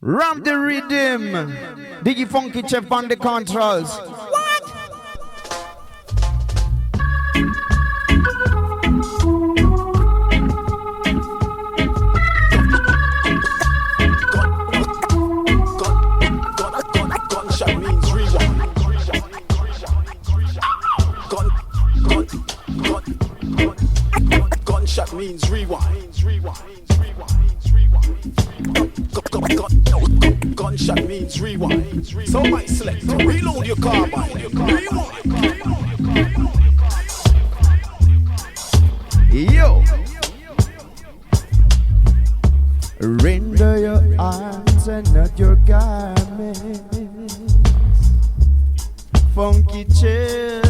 Ramp the rhythm. Diggy Fonki Cheff on the controls. What? Gunshot means rewind. Gunshot means rewind. Gunshot means rewind. So my select, reload your carbine. Rewind. Yo. Render your arms and not your garments. Funky Cheff.